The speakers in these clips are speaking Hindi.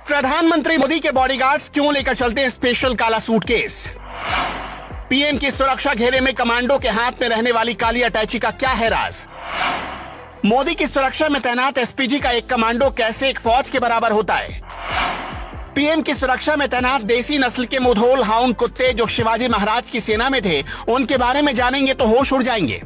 प्रधानमंत्री मोदी के बॉडीगार्ड्स क्यों लेकर चलते हैं स्पेशल काला सूटकेस? पीएम की सुरक्षा घेरे में कमांडो के हाथ में रहने वाली काली अटैची का क्या है राज? मोदी की सुरक्षा में तैनात एसपीजी का एक कमांडो कैसे एक फौज के बराबर होता है? पीएम की सुरक्षा में तैनात देसी नस्ल के मुधोल हाउंड कुत्ते जो शिवाजी महाराज की सेना में थे, उनके बारे में जानेंगे तो होश उड़ जाएंगे।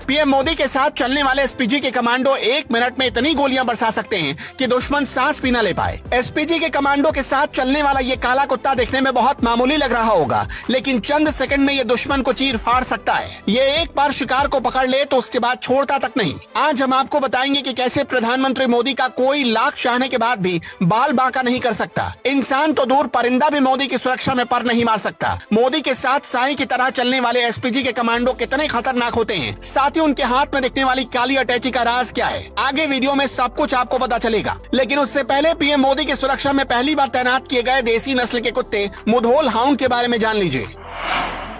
पीएम मोदी के साथ चलने वाले एसपीजी के कमांडो 1 मिनट में इतनी गोलियां बरसा सकते हैं कि दुश्मन सांस भी न ले पाए। एसपीजी के कमांडो के साथ चलने वाला ये काला कुत्ता देखने में बहुत मामूली लग रहा होगा, लेकिन चंद सेकंड में ये दुश्मन को चीर फाड़ सकता है। ये एक बार शिकार को पकड़ ले तो उसके बाद छोड़ता तक नहीं। आज हम आपको बताएंगे कि कैसे प्रधानमंत्री मोदी का कोई लाख चाहने के बाद भी बाल बांका नहीं कर सकता। इंसान तो दूर, परिंदा भी मोदी की सुरक्षा में पर नहीं मार सकता। मोदी के साथ साई की तरह चलने वाले एसपीजी के कमांडो कितने खतरनाक होते हैं, साथ ही उनके हाथ में दिखने वाली काली अटैची का राज क्या है, आगे वीडियो में सब कुछ आपको पता चलेगा। लेकिन उससे पहले पीएम मोदी की सुरक्षा में पहली बार तैनात किए गए देसी नस्ल के कुत्ते मुधोल हाउंड के बारे में जान लीजिए।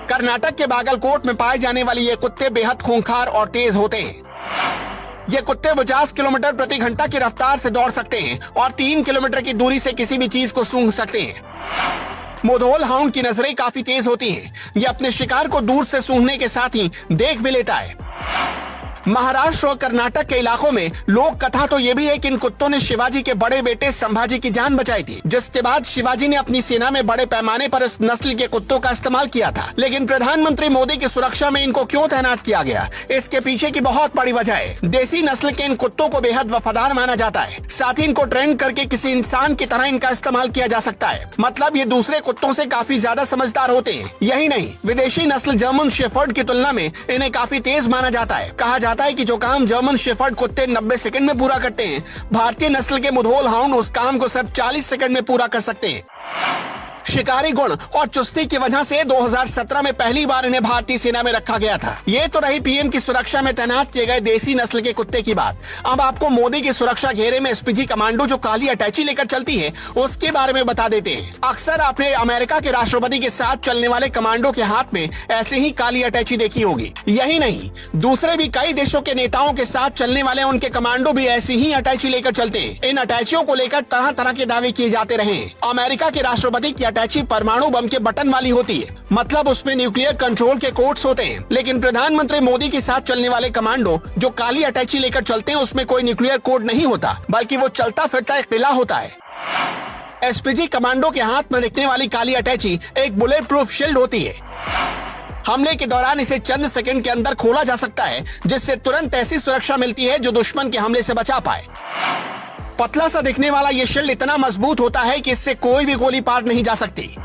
कर्नाटक के बागलकोट में पाए जाने वाले ये कुत्ते बेहद खूंखार और तेज होते हैं। ये कुत्ते 50 किलोमीटर प्रति घंटा की रफ्तार से दौड़ सकते हैं और 3 किलोमीटर की दूरी से किसी भी चीज को सूंघ सकते हैं। मुधोल हाउंड की नजरें काफी तेज होती हैं। ये अपने शिकार को दूर से सूंघने के साथ ही देख भी लेता है। महाराष्ट्र और कर्नाटक के इलाकों में लोक कथा तो ये भी है कि इन कुत्तों ने शिवाजी के बड़े बेटे संभाजी की जान बचाई थी, जिसके बाद शिवाजी ने अपनी सेना में बड़े पैमाने पर इस नस्ल के कुत्तों का इस्तेमाल किया था। लेकिन प्रधानमंत्री मोदी की सुरक्षा में इनको क्यों तैनात किया गया, इसके पीछे की बहुत बड़ी वजह है। देसी नस्ल के इन कुत्तों को बेहद वफादार माना जाता है, साथ ही इनको ट्रेन करके किसी इंसान की तरह इनका इस्तेमाल किया जा सकता है। मतलब ये दूसरे कुत्तों से काफी ज्यादा समझदार होते हैं। यही नहीं, विदेशी नस्ल जर्मन शेफर्ड की तुलना में इन्हें काफी तेज माना जाता है। कहा जाता है कि जो काम जर्मन शेफर्ड कुत्ते 90 सेकंड में पूरा करते हैं, भारतीय नस्ल के मुधोल हाउंड उस काम को सिर्फ 40 सेकंड में पूरा कर सकते हैं। शिकारी गुण और चुस्ती की वजह से 2017 में पहली बार इन्हें भारतीय सेना में रखा गया था। ये तो रही पीएम की सुरक्षा में तैनात किए गए देसी नस्ल के कुत्ते की बात। अब आपको मोदी की सुरक्षा घेरे में एसपीजी कमांडो जो काली अटैची लेकर चलती है, उसके बारे में बता देते हैं। अक्सर आपने अमेरिका के राष्ट्रपति के साथ चलने वाले कमांडो के हाथ में ऐसे ही काली अटैची देखी होगी। यही नहीं, दूसरे भी कई देशों के नेताओं के साथ चलने वाले उनके कमांडो भी ऐसी ही अटैची लेकर चलते हैं। इन अटैचियों को लेकर तरह तरह के दावे किए जाते रहे। अमेरिका के राष्ट्रपति की अटैची परमाणु बम के बटन वाली होती है, मतलब उसमें न्यूक्लियर कंट्रोल के कोड्स होते हैं। लेकिन प्रधानमंत्री मोदी के साथ चलने वाले कमांडो जो काली अटैची लेकर चलते हैं, उसमें कोई न्यूक्लियर कोड नहीं होता, बल्कि वो चलता फिरता एक किला होता है। एसपीजी कमांडो के हाथ में दिखने वाली काली अटैची एक बुलेट प्रूफ शील्ड होती है। हमले के दौरान इसे चंद सेकंड के अंदर खोला जा सकता है, जिससे तुरंत ऐसी सुरक्षा मिलती है जो दुश्मन के हमले से बचा पाए। पतला सा दिखने वाला ये शील्ड इतना मजबूत होता है कि इससे कोई भी गोली पार नहीं जा सकती।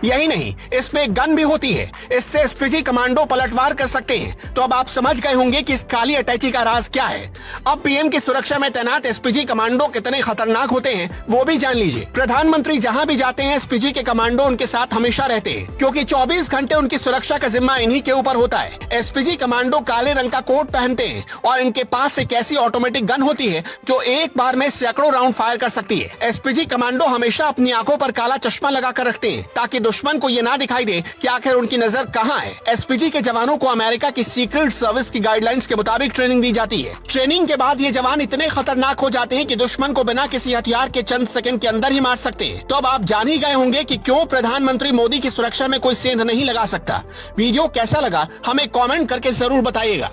यही नहीं, इसमें एक गन भी होती है, इससे एसपीजी कमांडो पलटवार कर सकते हैं। तो अब आप समझ गए होंगे कि इस काली अटैची का राज क्या है। अब पीएम की सुरक्षा में तैनात एसपीजी कमांडो कितने खतरनाक होते हैं वो भी जान लीजिए। प्रधानमंत्री जहां भी जाते हैं, एसपीजी के कमांडो उनके साथ हमेशा रहते हैं, क्योंकि 24 घंटे उनकी सुरक्षा का जिम्मा इन्हीं के ऊपर होता है। एसपीजी कमांडो काले रंग का कोट पहनते हैं और इनके पास एक ऐसी ऑटोमेटिक गन होती है जो एक बार में सैकड़ों राउंड फायर कर सकती है। एसपीजी कमांडो हमेशा अपनी आंखों पर काला चश्मा लगा कर रखते हैं, ताकि दुश्मन को ये ना दिखाई दे कि आखिर उनकी नजर कहां है। एसपीजी के जवानों को अमेरिका की सीक्रेट सर्विस की गाइडलाइंस के मुताबिक ट्रेनिंग दी जाती है। ट्रेनिंग के बाद ये जवान इतने खतरनाक हो जाते हैं कि दुश्मन को बिना किसी हथियार के चंद सेकंड के अंदर ही मार सकते हैं। तो अब आप जान ही गए होंगे कि क्यों प्रधानमंत्री मोदी की सुरक्षा में कोई सेंध नहीं लगा सकता। वीडियो कैसा लगा हमें कमेंट करके जरूर बताइएगा।